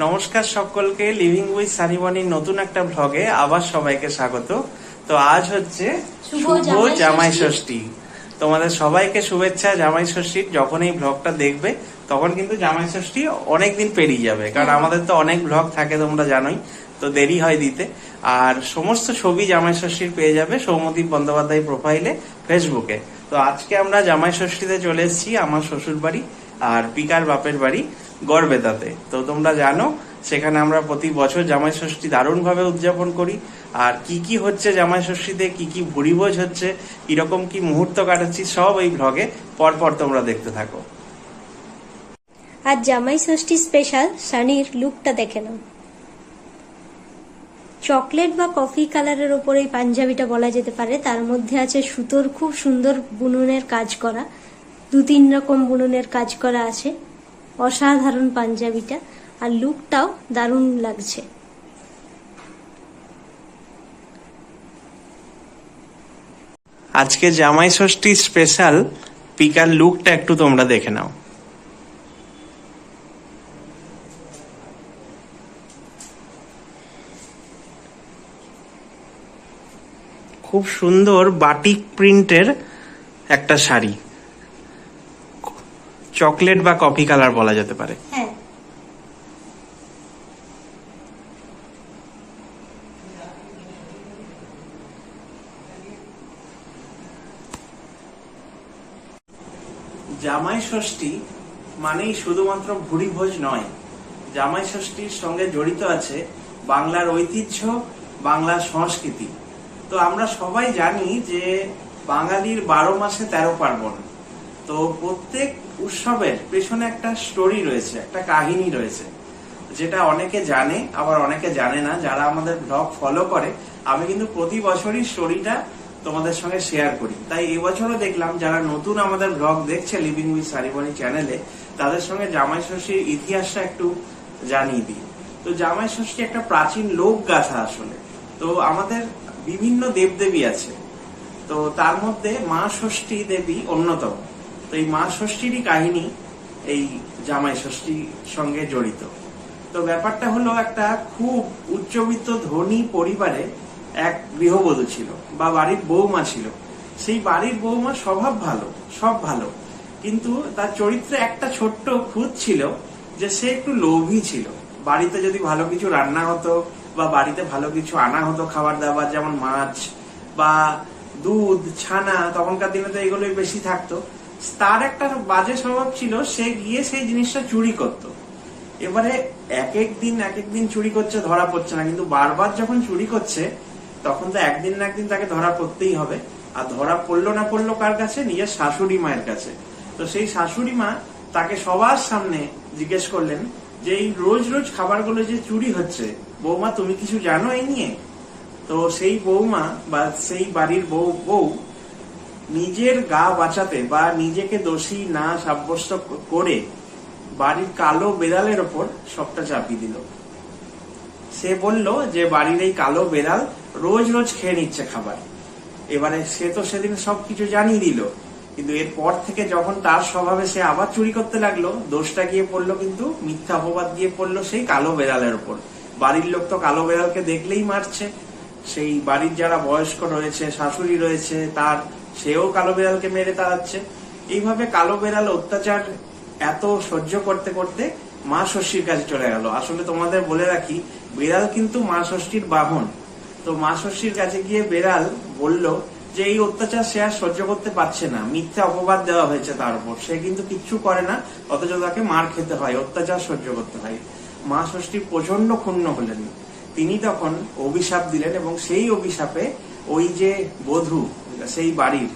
নমস্কার সকলকে, living with সানিমণির নতুন একটা ব্লগে আবার সবাইকে স্বাগত। তো আজ হচ্ছে শুভ জামাই ষষ্ঠী। তোমাদের সবাইকে শুভেচ্ছা জামাই ষষ্ঠীর। যখন এই ব্লগটা দেখবে তখন কিন্তু জামাই ষষ্ঠী অনেকদিন পেরিয়ে যাবে, কারণ আমাদের তো অনেক ব্লগ থাকে তোমরা জানোই, তো দেরি হয় দিতে। আর সমস্ত ছবি জামাই ষষ্ঠীর পেয়ে যাবে সৌমদীপ বন্দ্যোপাধ্যায় প্রোফাইলে ফেসবুকে। তো আজকে আমরা জামাই ষষ্ঠীতে চলে এসেছি আমার শ্বশুর বাড়ি আর পিকার বাপের বাড়ি গড়বেতাতে। তো তোমরা জানো সেখানে আমরা প্রতি বছর জামাই ষষ্ঠী দারুণভাবে উদযাপন করি। আর কি কি হচ্ছে জামাই ষষ্ঠীতে, কি কি ভুরিভোজ হচ্ছে, কিরকম কি মুহূর্ত কাটাচ্ছি, সব এই ব্লগে পরপর তোমরা দেখতে থাকো। আজ জামাই ষষ্ঠী স্পেশাল সানির লুকটা দেখে নাও। চকলেট বা কফি কালারের ওপর এই পাঞ্জাবিটা বলা যেতে পারে। তার মধ্যে আছে সুতোর খুব সুন্দর বুননের কাজ করা, 2-3 রকম বুননের কাজ করা আছে। অসাধারণ পাঞ্জাবিটা, আর লুকটাও দারুণ লাগছে। আজকে জামাই ষষ্ঠী স্পেশাল পিকার লুকটা একটু তোমরা দেখে নাও। খুব সুন্দর বাটিক প্রিন্টের একটা শাড়ি, চকলেট বা কফি কালার বলা যেতে পারে। হ্যাঁ, জামাই ষষ্ঠী মানেই শুধুমাত্র ভুরিভোজ নয়, জামাই ষষ্ঠীর সঙ্গে জড়িত আছে বাংলার ঐতিহ্য, বাংলার সংস্কৃতি। তো আমরা সবাই জানি যে বাঙালির 12 মাসে 13 পার্বণ। তো প্রত্যেক উৎসবের পেছনে একটা স্টোরি রয়েছে, একটা কাহিনী রয়েছে, যেটা অনেকে জানে আবার অনেকে জানে না। যারা আমাদের ব্লগ ফলো করে, আমি কিন্তু প্রতি বছরই স্টোরিটা তোমাদের সঙ্গে শেয়ার করি। তাই এবছরও দেখলাম যারা নতুন আমাদের ব্লগ দেখছে লিভিং উইথ সানিমণি চ্যানেলে, তাদের সঙ্গে জামাই ষষ্ঠীর ইতিহাসটা একটু জানিয়ে দিই। তো জামাই ষষ্ঠী একটা প্রাচীন লোক গাথা আসলে। তো আমাদের বিভিন্ন দেবদেবী আছে, তো তার মধ্যে মা ষষ্ঠী দেবী অন্যতম। তো এই মা ষষ্ঠীরই কাহিনী এই জামাই ষষ্ঠীর সঙ্গে জড়িত। তো ব্যাপারটা হলো, একটা খুব উচ্চবিত্ত ধনী পরিবারে এক গৃহবধূ ছিল বা বাড়ির বৌমা ছিল। সেই বাড়ির বৌমা স্বভাব ভালো, সব ভালো, কিন্তু তার চরিত্রে একটা ছোট্ট খুঁত ছিল যে সে একটু লোভী ছিল। বাড়িতে যদি ভালো কিছু রান্না হতো বা বাড়িতে ভালো কিছু আনা হতো খাবার দাবার, যেমন মাছ বা দুধ, ছানা, তখনকার দিনে তো এগুলোই বেশি থাকতো, তার একটা বাজে স্বভাব ছিল, সে গিয়ে সেই জিনিসটা চুরি করতো। এবারে এক একদিন চুরি করছে, ধরা পড়ছে না, কিন্তু বারবার যখন চুরি করছে তখন তো একদিন না একদিন তাকে ধরা পড়তেই হবে। আর ধরা পড়লো না পড়লো কার কাছে? নিজের শাশুড়ি মায়ের কাছে। তো সেই শাশুড়ি মা তাকে সবার সামনে জিজ্ঞেস করলেন যে এই রোজ রোজ খাবারগুলো যে চুরি হচ্ছে, বৌমা তুমি কিছু জানো এই নিয়ে? তো সেই বৌমা বা সেই বাড়ির বউ নিজের গা বাঁচাতে বা নিজেকে দোষী না সাব্যস্ত করে বাড়ির কালো বেড়ালের ওপর সবটা চাপিয়ে দিল। সে বলল যে বাড়ির এই কালো বেড়াল রোজ রোজ খেয়ে নিচ্ছে খাবার। এবারে সে তো সেদিন সবকিছু জানিয়ে দিল, কিন্তু এরপর থেকে যখন তার স্বভাবে সে আবার চুরি করতে লাগলো, দোষটা গিয়ে পড়লো, কিন্তু মিথ্যা অপবাদ গিয়ে পড়লো সেই কালো বেড়ালের ওপর। বাড়ির লোক তো কালো বেড়ালকে দেখলেই মারছে, সেই বাড়ির যারা বয়স্ক রয়েছে, শাশুড়ি রয়েছে, সেও কালো বেড়ালকে মেরে তাড়াচ্ছে। এইভাবে কালো বেড়াল অত্যাচার এত সহ্য করতে করতে মা ষষ্ঠীর কাছে চলে গেল। আসলে তোমাদের বলে রাখি, বেড়াল কিন্তু মা ষষ্ঠীর বাহন। তো মা ষষ্ঠীর কাছে গিয়ে বেড়াল বলল যে এই অত্যাচার সে আর সহ্য করতে পারছে না, মিথ্যা অপবাদ দেওয়া হয়েছে তার উপর, সে কিন্তু কিচ্ছু করে না, অথচ তাকে মার খেতে হয়, অত্যাচার সহ্য করতে হয়। মা ষষ্ঠী প্রচন্ড ক্ষুণ্ণ হলেন। তিনি তখন অভিশাপ দিলেন, এবং সেই অভিশাপে ওই যে বধূ সেই বাড়ির,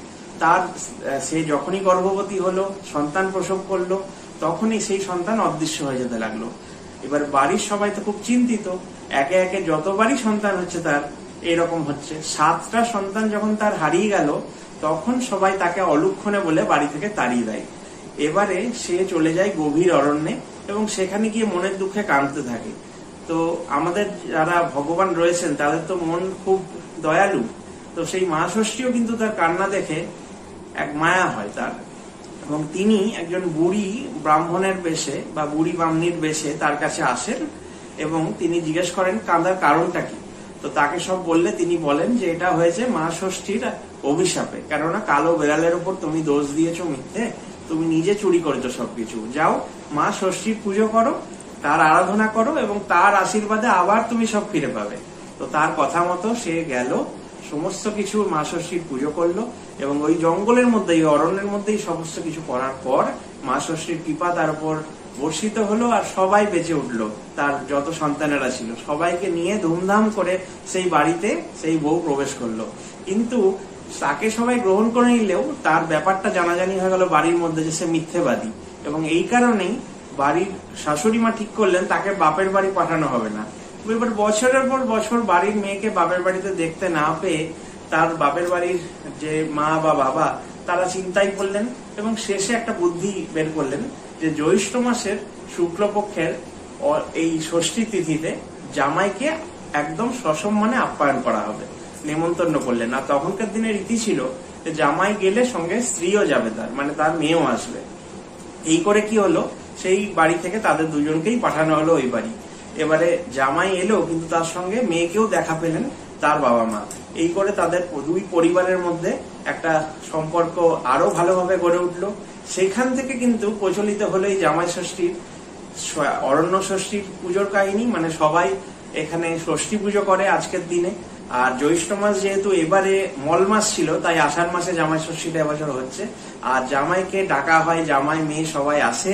সে যখনই গর্ভবতী হলো, সন্তান প্রসব করলো, তখনই সেই সন্তান অদৃশ্য হয়ে যেতে লাগলো। এবার বাড়ির সবাই তো খুব চিন্তিত, একে একে যতবারই সন্তান হচ্ছে তার এরকম হচ্ছে। 7টা সন্তান যখন তার হারিয়ে গেল, তখন সবাই তাকে অলক্ষণে বলে বাড়ি থেকে তাড়িয়ে দেয়। এবারে সে চলে যায় গভীর অরণ্যে এবং সেখানে গিয়ে মনের দুঃখে কাঁদতে থাকে। তো আমাদের যারা ভগবান রয়েছেন তাদের তো মন খুব দয়ালু, তো সেই মা ষষ্ঠীও কিন্তু তার কান্না দেখে এক মায়া হয় তার, এবং তিনি একজন বুড়ি ব্রাহ্মণের বেশে বা বুড়ি ব্রাহ্মণীর বেশে তার কাছে আসেন এবং তিনি জিজ্ঞেস করেন কাঁদার কারণটা কি। তো তাকে সব বললে তিনি বলেন যে এটা হয়েছে মা ষষ্ঠীর অভিশাপে, কেননা কালো বেড়ালের উপর তুমি দোষ দিয়েছো মিথ্যে, তুমি নিজে চুরি করেছো সবকিছু। যাও মা ষষ্ঠীর পুজো করো, তার আরাধনা করো এবং তার আশীর্বাদে আবার তুমি সব ফিরে পাবে। তো তার কথা মতো সে গেল, সমস্ত কিছু মা ষষ্ঠীর পুজো করলো এবং ওই জঙ্গলের মধ্যে, এই অরণ্যের মধ্যেই সমস্ত কিছু করার পর মা ষষ্ঠীর কৃপা তার উপর বর্ষিত হলো আর সবাই বেঁচে উঠলো। তার যত সন্তানেরা ছিল সবাইকে নিয়ে ধুমধাম করে সেই বাড়িতে সেই বউ প্রবেশ করলো। কিন্তু তাকে সবাই গ্রহণ করে নিলেও তার ব্যাপারটা জানাজানি হয়ে গেল বাড়ির মধ্যে যে সে মিথ্যেবাদী, এবং এই কারণেই বাড়ির শাশুড়ি মা ঠিক করলেন তাকে বাপের বাড়ি পাঠানো হবে না। এবার বছরের পর বছর বাড়ির মেয়েকে বাপের বাড়িতে দেখতে না পেয়ে তার বাপের বাড়ির যে মা বা বাবা তারা চিন্তায় পড়লেন এবং শেষে একটা বুদ্ধি বের করলেন যে জ্যৈষ্ঠ মাসের শুক্লপক্ষের এই ষষ্ঠী তিথিতে জামাইকে একদম সসম্মানে আপ্যায়ন করা হবে, নেমন্তন্ন করলেন। আর তখনকার দিনের রীতি ছিল যে জামাই গেলে সঙ্গে স্ত্রীও যাবে, তার মানে তার মেয়েও আসবে। এই করে কি হলো, সেই বাড়ি থেকে তাদের দুজনকেই পাঠানো হলো ওই বাড়ি। এবারে জামাই এলো কিন্তু তার সঙ্গে মেয়েকেও দেখা পেলেন তার বাবা মা। এই করে তাদের দুই পরিবারের মধ্যে একটা সম্পর্ক আরো ভালোভাবে গড়ে উঠলো। সেখান থেকে কিন্তু প্রচলিত হলো এই জামাই ষষ্ঠীর, অরণ্য ষষ্ঠীর পুজোর কাহিনী। মানে সবাই এখানে ষষ্ঠী পুজো করে আজকের দিনে। আর জ্যৈষ্ঠ মাস যেহেতু এবারে মল মাস ছিল, তাই আষাঢ় মাসে জামাই ষষ্ঠীটা এবছর হচ্ছে। আর জামাইকে ডাকা হয়, জামাই মেয়ে সবাই আসে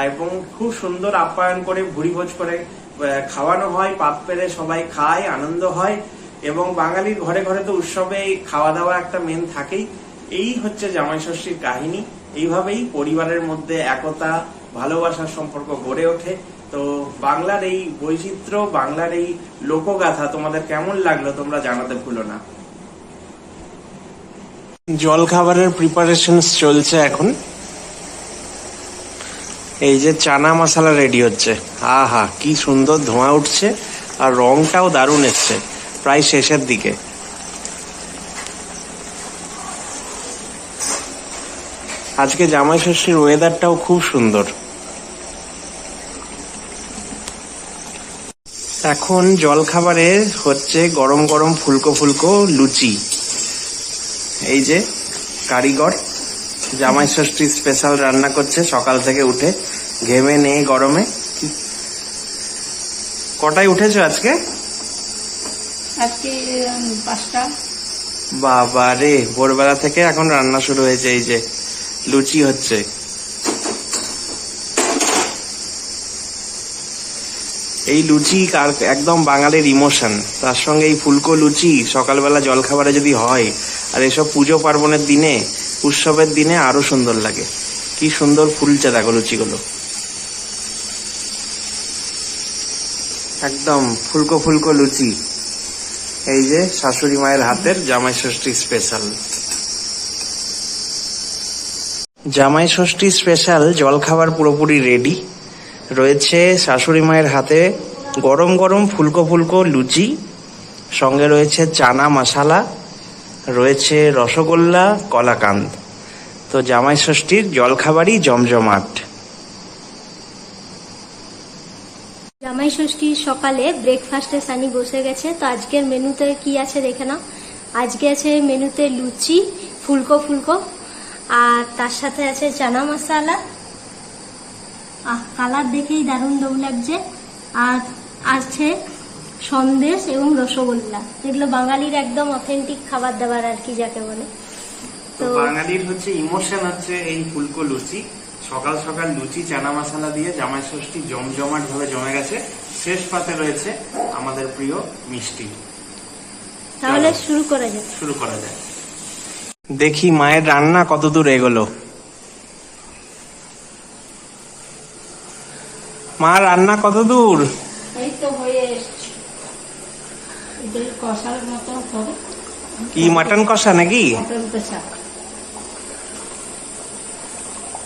এবং খুব সুন্দর আপ্যায়ন করে ভুরিভোজ করে খাওয়ানো হয়, পাত পেরে সবাই খায়, আনন্দ হয়। এবং বাঙালির ঘরে ঘরে তো উৎসবে খাওয়া দাওয়া একটা মেন থাকেই। এই হচ্ছে জামাই ষষ্ঠীর কাহিনী। এইভাবেই পরিবারের মধ্যে একতা, ভালোবাসার সম্পর্ক গড়ে ওঠে। তো বাংলার এই বৈচিত্র্য, বাংলার এই লোকগাথা তোমাদের কেমন লাগলো তোমরা জানাতে ভুলো না। জল খাবারের প্রিপারেশন চলছে এখন। এই যে চানা মশলা রেডি হচ্ছে, আহা কি সুন্দর ধোঁয়া উঠছে আর রংটাও দারুণ এসছে, প্রায় শেষের দিকে। আজকে জামাই ষষ্ঠীর ওয়েদারটাও খুব সুন্দর। এখন জলখাবারে হচ্ছে গরম গরম ফুলকো ফুলকো লুচি। এই যে কারিগর জামাই ষষ্ঠী স্পেশাল রান্না করছে সকাল থেকে উঠে, ঘেমে নেই গরমে। কটায় উঠেছো আজকে? আজকে 5টা। বাবা রে, ভোরবেলা থেকে এখন রান্না শুরু হয়েছে। এই যে লুচি হচ্ছে। এই লুচি একদম বাঙালির ইমোশন। তার সঙ্গে এই ফুলকো লুচি সকালবেলা জলখাবারে যদি হয়, আর এসব পুজো পার্বণের দিনে, উৎসবের দিনে আরো সুন্দর লাগে। কি সুন্দর ফুলছে দেখো লুচিগুলো, একদম ফুলকো ফুলকো লুচি। এই যে শাশুড়ি মায়ের হাতের জামাই ষষ্ঠী স্পেশাল। জামাই ষষ্ঠী স্পেশাল জলখাবার পুরোপুরি রেডি রয়েছে। শাশুড়ি মায়ের হাতে গরম গরম ফুলকো ফুলকো লুচি, সঙ্গে রয়েছে চানা মশলা, রয়েছে রসগোল্লা, কলাকান্দ। তো জামাই ষষ্ঠীর জলখাবারই জমজমাট। জামাই ষষ্ঠীর সকালে ব্রেকফাস্টে সানি বসে গেছে। তো আজকের মেনুতে কি আছে দেখে নাও। আজকে আছে মেনুতে লুচি ফুলকো ফুলকো, আর তার সাথে আছে চানা মশলা, কালার দেখেই দারুণ দৌ লাগছে। আর আছে সন্দেশ এবং রসগোল্লা। এগুলো বাঙালির একদম অথেন্টিক খাবার দাবার আর কি যাকে বলে। তো বাঙালির হচ্ছে ইমোশন হচ্ছে এই ফুলকো লুচি। সকাল সকাল লুচি চানা মশলা দিয়ে জামাই ষষ্ঠী জমজমাট ভাবে জমে গেছে। শেষ পাতে রয়েছে আমাদের প্রিয় মিষ্টি। তাহলে শুরু করা যায়। দেখি মায়ের রান্না কতদূর এগোলো। মা রান্না কতদূর? এই তো হয়ে এসছে, এদের কষার মতো হবে। কি মাটন কষা নাকি? মটন কষা।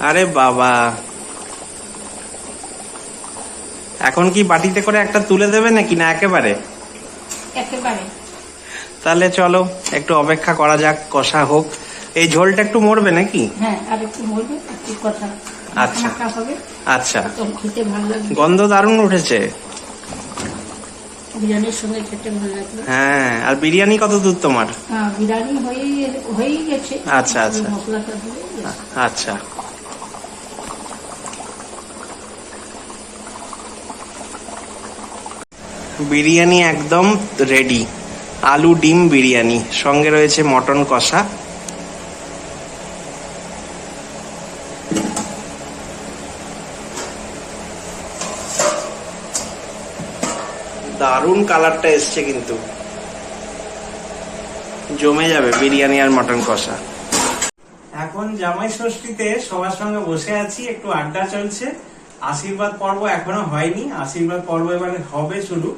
আরে বাবা, এখন কি বাটিতে করে একটা তুলে দেবে নাকি না একেবারে? একেবারে। তাহলে চলো একটু অপেক্ষা করা যাক, কষা হোক। এই ঝোলটা একটু মরবে নাকি? হ্যাঁ, আর একটু মরবে, একটু কষা। আচ্ছা হবে। আচ্ছা, তো খেতে ভালো লাগবে। গন্ধ দারুণ উঠেছে। বিরিয়ানির সঙ্গে খেতে ভালো লাগবে। হ্যাঁ, আর বিরিয়ানি কত দূর তোমার? হ্যাঁ, বিরিয়ানি হয়েই গেছে। আচ্ছা, আচ্ছা। মশলাটা দিয়ে ব্যাস। আচ্ছা, বিরিয়ানি একদম রেডি। আলু ডিম বিরিয়ানি, সঙ্গে রয়েছে মটন কষা। দারুণ কালারটা এসছে, কিন্তু জমে যাবে বিরিয়ানি আর মটন কষা। এখন জামাই ষষ্ঠীতে সবার সঙ্গে বসে আছি, একটু আড্ডা চলছে। আশীর্বাদ পর্ব এখনো হয়নি, আশীর্বাদ পর্ব এবারে হবে শুরু।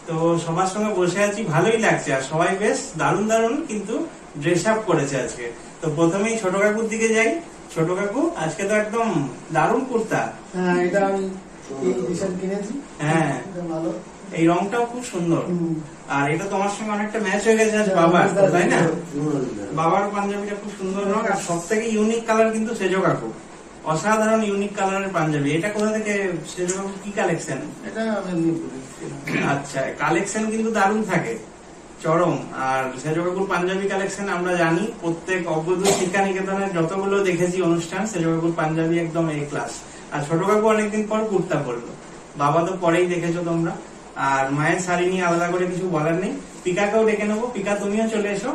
তো সবার সঙ্গে বসে আছি, ভালোই লাগছে। আর সবাই বেশ দারুণ দারুণ কিন্তু ড্রেস আপ করেছে আজকে। তো প্রথমেই ছোট কাকুর দিকে যাই। ছোট কাকু, আজকে তো একদম দারুণ কুর্তা। হ্যাঁ, এটা আমি এই রিসেন্ট কিনেছি। হ্যাঁ, এটা ভালো। এই রংটাও খুব সুন্দর। হুম। আর এটা তোমার সঙ্গে অনেকটা ম্যাচ হয়ে গেছে আজ বাবার, তাই না? বাবার পাঞ্জাবিটা খুব সুন্দর রং, আর সব থেকে ইউনিক কালার কিন্তু সেজো কাকু। অসাধারণ ইউনিক কালারের পাঞ্জাবি। এটা কোথা থেকে সেজো কাকু, কি কালেকশন? এটা মেদিনীপুরে। আচ্ছা, কালেকশন কিন্তু দারুণ থাকে, চরম। আর সেজো কাকুর পাঞ্জাবি কালেকশন আমরা জানি, প্রত্যেক অবধূত শিক্ষা নিকেতনের যতগুলো দেখেছি অনুষ্ঠান, সেজো কাকুর পাঞ্জাবি একদম এ ক্লাস। আর ছোট কাকু অনেকদিন পর কুর্তা পরলো, বাবা তো পরেই দেখেছো তোমরা। আর মায়ের শাড়ি নিয়ে আলাদা করে কিছু বলার নেই। পিকাকেও ডেকে নেবো। পিকা, তুমিও চলে এসো।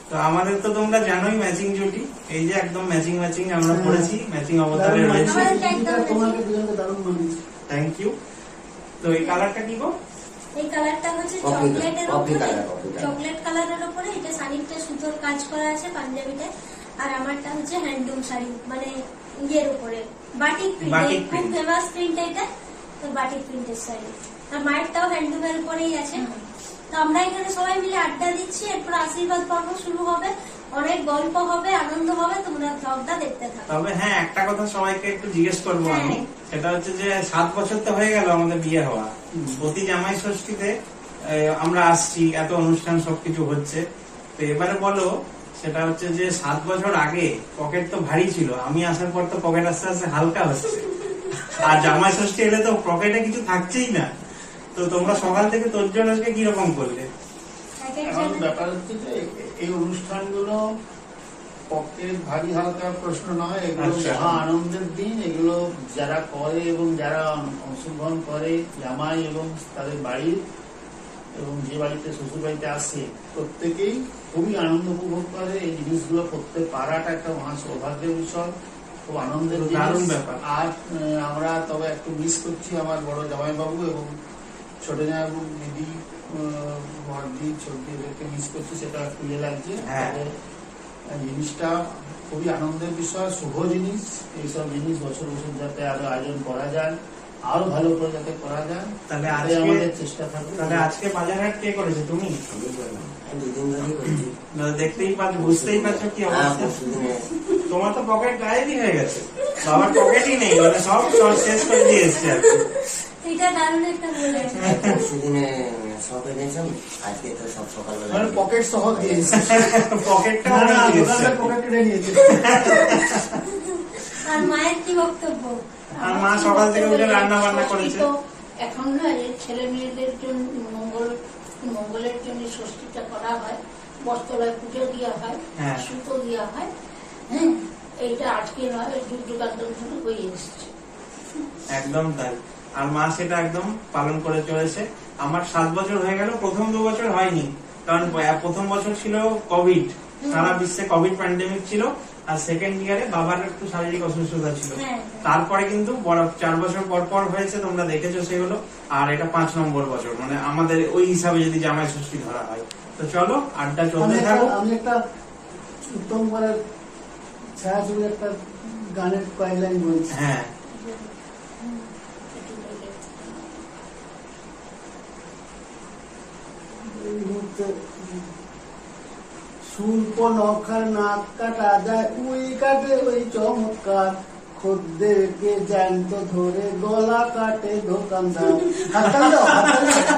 তো আমাদের তো তোমরা জানোই ম্যাচিং জুটি, এই যে একদম ম্যাচিং ম্যাচিং আমরা পড়েছি, ম্যাচিং অবতারে রয়েছে। এটা তোমাকে দুজনকে দারুণ মানিয়েছে। Thank you. তো এই কালারটা কি গো? এই কালারটা হচ্ছে চকলেটের উপরে, চকলেট কালারের উপরে এটা শাড়িটা সুতোর কাজ করা আছে পাঞ্জাবিতে। আর আমারটা হচ্ছে হ্যান্ডলুম শাড়ি, মানে ইয়ের উপরে বাটিক প্রিন্ট, বাটিক খুব print। ফেমাস প্রিন্ট এটা। তো বাটিক প্রিন্টের শাড়ি, আর মায়েরটাও হ্যান্ডলুমের উপরেই আছে। তো আমরা এখানে সবাই মিলে আড্ডা দিচ্ছি, এরপর আশীর্বাদ পর্ব শুরু হবে, অনেক গল্প হবে, আনন্দ হবে। তোমরা ব্লগটা দেখতে থাকো। তবে হ্যাঁ, একটা কথা সবাইকে একটু জিজ্ঞেস করবো আমি, হ্যাঁ। সেটা হচ্ছে যে 7 বছর তো হয়ে গেল আমাদের বিয়ে হওয়া। প্রতি জামাই ষষ্ঠীতে আমরা আসছি, এত অনুষ্ঠান সবকিছু হচ্ছে। তো এবারে বলো, সেটা হচ্ছে যে 7 বছর আগে পকেট তো ভারী ছিল, আমি আসার পর তো পকেট আস্তে আস্তে হালকা হচ্ছে। আর জামাই ষষ্ঠী এলে তো পকেটে কিছু থাকছেই না। তো তোমরা সকাল থেকে তোরজন আজকে কিরকম করলে? এখন ব্যাপার হচ্ছে যে এই অনুষ্ঠানগুলো পক্ষে ভারী হালকা প্রশ্ন নয়, এগুলো আচ্ছা। মহা আনন্দের দিন। এগুলো যারা করে এবং যারা অংশগ্রহণ করে, জামাই এবং তাদের বাড়ির এবং যে বাড়িতে শ্বশুর বাড়িতে আসে, প্রত্যেকেই খুবই আনন্দ উপভোগ করে। এই জিনিসগুলো করতে পারাটা একটা মহা সৌভাগ্যের বিষয়, খুব আনন্দের দারুণ জিনিস। ব্যাপার। আর আমরা তবে একটু মিস করছি আমার বড় জামাইবাবু এবং ছোট জামাইবাবু, দিদি, বড়দি, ছোটদি, এদেরকে মিস করছি, সেটা একটু ইয়ে লাগছে। হ্যাঁ। তবে জিনিসটা খুবই আনন্দের বিষয়, শুভ জিনিস। এইসব জিনিস বছর বছর যাতে আরো আয়োজন করা যায়, আরো ভালো করে যাতে করা যায়, তাহলে তাতে আজকে আমাদের চেষ্টা থাকবে। তাহলে আজকে বাজার হাট কে করেছে, তুমি? না, দেখতেই পাচ্ছ, বুঝতেই পারছো কি অবস্থা। তোমার তো পকেট গায়েবই হয়ে গেছে, বাবার পকেটই নেই, মানে সব শেষ করে দিয়ে এসছে আর কি। এটা দারুণ একটা বলেছে। সেদিনে শপে গেছিলাম, আজকে তো সব সকালবেলা মানে পকেট সহ দিয়েছে। পকেটটা না, না, অনেক দিয়েছে। দোকানদার পকেট কেটে নিয়েছে। আর মায়ের কি বক্তব্য? আর মা সকাল থেকে উঠে রান্না বান্না করেছে। তো এখন না, এই ছেলে মেয়েদের জন্য মঙ্গলের জন্য ষষ্ঠীটা করা হয়, বস্ত্রলয় পুজো দেওয়া হয়, হ্যাঁ। সুতো দেওয়া হয়। হ্যাঁ, এইটা আজকে নয়, যুগ যুগান্তর ধরে হয়ে এসছে। একদম তাই। আর মা সেটা একদম পালন করে চলেছে। আমার 7 বছর হয়ে গেল, প্রথম 2 বছর হয়নি, কারণ প্রথম বছর ছিল কোভিড, সারা বিশ্বে কোভিড প্যান্ডেমিক ছিল। আর সেকেন্ড ইয়ারে বাবার একটু শারীরিক অসুস্থতা ছিল। হ্যাঁ। তারপরে কিন্তু 4 বছর পর পর হয়েছে, তোমরা দেখেছো সেগুলো। আর এটা 5 নম্বর বছর, মানে আমাদের ওই হিসাবে যদি জামাই ষষ্ঠী ধরা হয়। তো চলো আড্ডা চলতে থাকো। আমি একটা উত্তম কুমারের ছায়াছবির একটা গানের কয়েক লাইন বলছি। হ্যাঁ, এই মুহূর্তে শিল্প নখার নাক কাটা যায়, উই কাটে ওই চমৎকার, খদ্দেরকে জ্যান্ত ধরে গলা কাটে দোকানদার। হাততালি দাও, হাততালি দাও।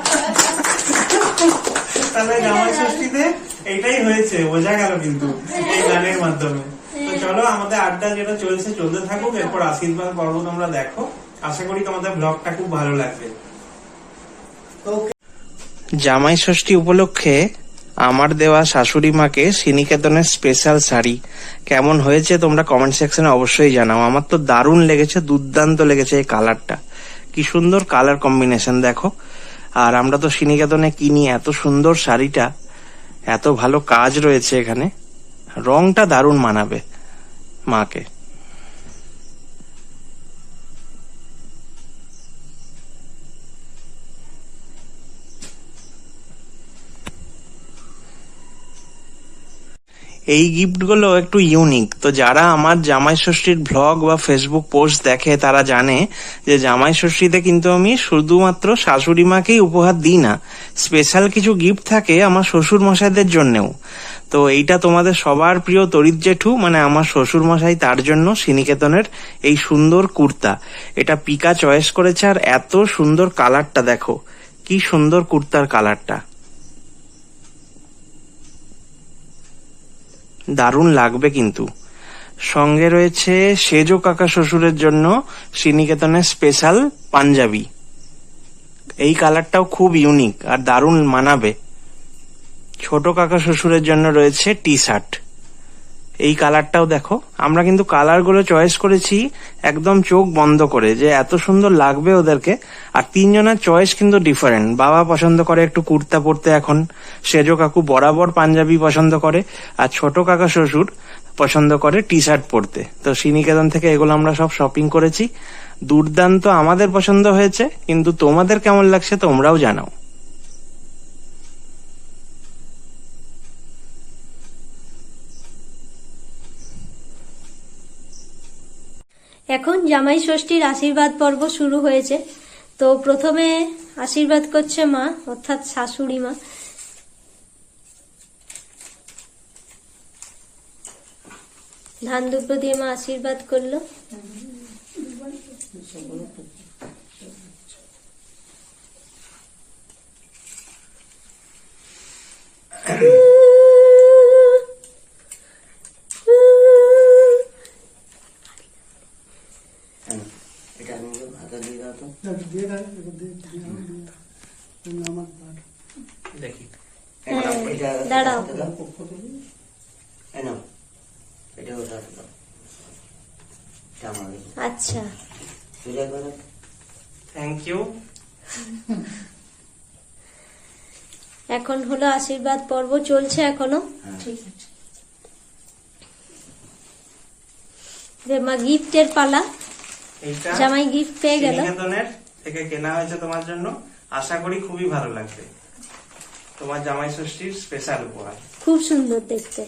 তাহলে জামাই ষষ্ঠীতে এইটাই হয়েছে, বোঝা গেল কিন্তু এই গানের মাধ্যমে। তো চলো, আমাদের আড্ডা যেটা চলছে চলতে থাকুক, এরপর আশীর্বাদ পর্ব তোমরা দেখো। আশা করি তোমাদের ব্লগটা খুব ভালো লাগবে। জামাই ষষ্ঠী উপলক্ষে আমার দেওয়া শাশুড়ি মাকে শ্রীনিকেতনের স্পেশাল শাড়ি কেমন হয়েছে তোমরা কমেন্ট সেকশনে অবশ্যই জানাও। আমার তো দারুণ লেগেছে, দুর্দান্ত লেগেছে এই কালারটা, কি সুন্দর কালার কম্বিনেশন দেখো। আর আমরা তো শ্রীনিকেতনে কিনি এত সুন্দর শাড়িটা, এত ভালো কাজ রয়েছে এখানে, রংটা দারুণ মানাবে মাকে। এই গিফটগুলো একটু ইউনিক, তো যারা আমার জামাই ষষ্ঠীর ব্লগ বা ফেসবুক পোস্ট দেখে তারা জানে যে জামাই ষষ্ঠীতে কিন্তু আমি শুধুমাত্র শাশুড়ি মাকেই উপহার দিই না, স্পেশাল কিছু গিফট থাকে আমার শ্বশুর মশাইদের জন্যেও। তো এইটা তোমাদের সবার প্রিয় তরিৎ জেঠু মানে আমার শ্বশুর মশাই, তার জন্য শ্রীনিকেতনের এই সুন্দর কুর্তা, এটা পিকা চয়েস করেছে। আর এত সুন্দর কালারটা দেখো, কি সুন্দর কুর্তার কালারটা, দারুণ লাগবে কিন্তু। সঙ্গে রয়েছে সেজো কাকা শ্বশুরের জন্য শ্রীনিকেতনের স্পেশাল পাঞ্জাবি, এই কালারটাও খুব ইউনিক আর দারুণ মানাবে। ছোট কাকা শ্বশুরের জন্য রয়েছে টি শার্ট, এই কালারটাও দেখো। আমরা কিন্তু কালারগুলো চয়েস করেছি একদম চোখ বন্ধ করে, যে এত সুন্দর লাগবে ওদেরকে। আর তিনজনের চয়েস কিন্তু ডিফারেন্ট। বাবা পছন্দ করে একটু কুর্তা পরতে, এখন সেজো কাকু বরাবর পাঞ্জাবি পছন্দ করে, আর ছোট কাকা শ্বশুর পছন্দ করে টি শার্ট পরতে। তো শ্রীনিকেতন থেকে এগুলো আমরা সব শপিং করেছি, দুর্দান্ত, আমাদের পছন্দ হয়েছে। কিন্তু তোমাদের কেমন লাগছে তোমরাও জানাও। এখন জামাই ষষ্ঠীর আশীর্বাদ পর্ব শুরু হয়েছে। তো প্রথমে আশীর্বাদ করছে মা, অর্থাৎ শাশুড়ি মা। ধান দুব্য দিয়ে মা আশীর্বাদ করলো। এটা আমি হাতে দিয়ে দাও তো। দেখি এটা দাঁড়াও। হাতে দাও। এই নাও, এটা ওটা হাতে দাও। এটা আমাকে আচ্ছা, তুলে করে। Thank you. এখন হলো আশীর্বাদ পর্ব চলছে এখনো। ঠিক আছে। যে মা গিফটের পালা, এইটা জামাই গিফট পেয়ে গেল। শ্রীনিকেতনের থেকে কেনা হয়েছে তোমার জন্য, আশা করি খুবই ভালো লাগবে, তোমার জামাই ষষ্ঠীর স্পেশাল উপহার। খুব সুন্দর দেখতে।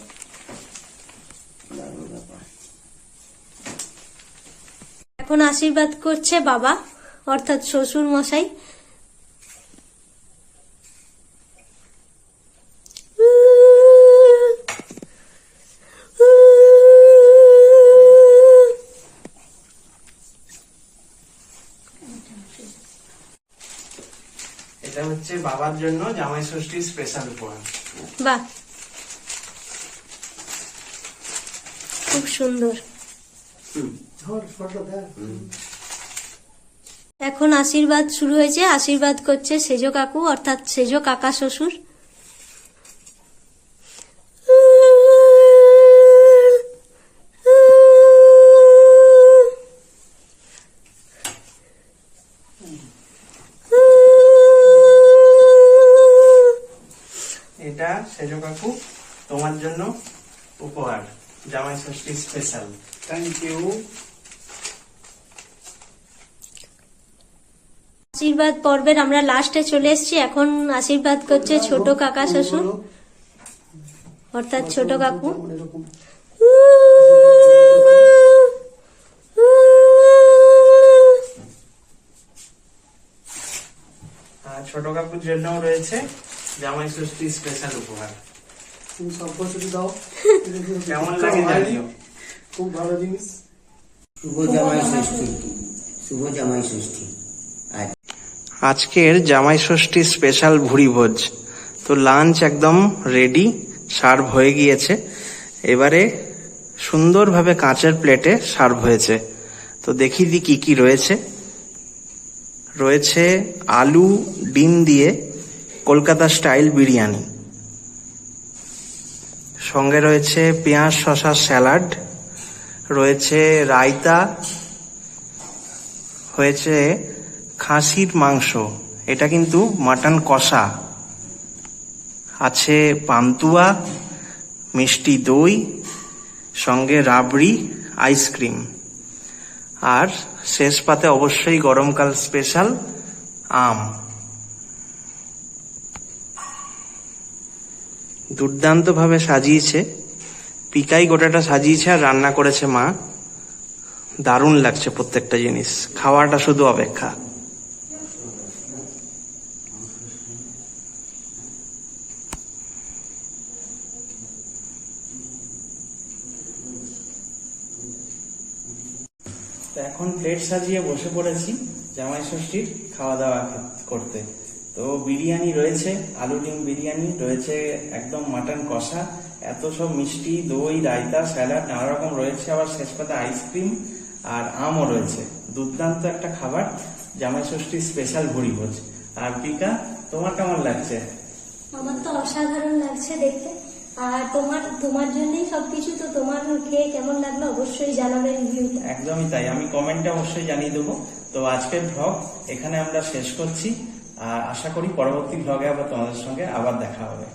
এখন আশীর্বাদ করছে বাবা, অর্থাৎ শ্বশুর মশাই। এটা হচ্ছে বাবার জন্য জামাই ষষ্ঠীর স্পেশাল উপহার। বাহ, খুব সুন্দর। এখন আশীর্বাদ শুরু হয়েছে। আশীর্বাদ করছে সেজো কাকু, অর্থাৎ সেজো কাকা শ্বশুর। এটা সেজো কাকু তোমার জন্য উপহার, জামাই ষষ্ঠী স্পেশাল। Thank you. আশীর্বাদ পর্বের আমরা লাস্টে চলে এসেছি। এখন আশীর্বাদ করছে ছোট কাকা শ্বশুর, অর্থাৎ ছোট কাকু। আর ছোট কাকুর জন্য রয়েছে জামাই ষষ্ঠী স্পেশাল উপহার। দাও, কেমন লাগে জানিও। খুব ভালো জিনিস। শুভ জামাই ষষ্ঠী, শুভ জামাই ষষ্ঠী। আজকের জামাই ষষ্ঠী স্পেশাল ভুরি ভোজ, তো লাঞ্চ একদম রেডি, সার্ভ হয়ে গিয়েছে। এবারে সুন্দরভাবে কাঁচের প্লেটে সার্ভ হয়েছে। তো দেখি দি কি কি রয়েছে। রয়েছে আলু ডিম দিয়ে কলকাতা স্টাইল বিরিয়ানি, সঙ্গে রয়েছে পেঁয়াজ শসা স্যালাড, রয়েছে রায়তা, হয়েছে খাসির মাংস, এটা কিন্তু মাটন কষা, আছে পান্তুয়া, মিষ্টি দই, সঙ্গে রাবড়ি, আইসক্রিম, আর শেষ পাতে অবশ্যই গরমকাল স্পেশাল আম। দুর্দান্তভাবে সাজিয়েছে, পিকাই গোটাটা সাজিয়েছে আর রান্না করেছে মা। দারুণ লাগছে প্রত্যেকটা জিনিস, খাওয়াটা শুধু অপেক্ষা। তো এখন প্লেট সাজিয়ে বসে পড়েছি জামাই ষষ্ঠীর খাওয়া দাওয়া করতে। তো বিরিয়ানি রয়েছে, আলু ডিম বিরিয়ানি রয়েছে, একদম মাটন কষা, এত সব মিষ্টি দই রায়তা স্যালাড নানা রকম রয়েছে, আবার শেষ পাতে আইসক্রিম আর আমও রয়েছে। দুর্দান্ত একটা খাবার, জামাই ষষ্ঠীর স্পেশাল ভুরিভোজ। আর পিকা, তোমার কেমন লাগছে? আমার তো অসাধারণ লাগছে দেখতে। আর তোমার জন্যই সবকিছু, তো তোমার খেয়ে কেমন লাগলো অবশ্যই জানাবে রিভিউতে। একদমই তাই, আমি কমেন্টে অবশ্যই জানিয়ে দেবো। তো আজকের ভ্লগ এখানে আমরা শেষ করছি, আর আশা করি পরবর্তী ভ্লগে আবার তোমাদের সঙ্গে আবার দেখা হবে।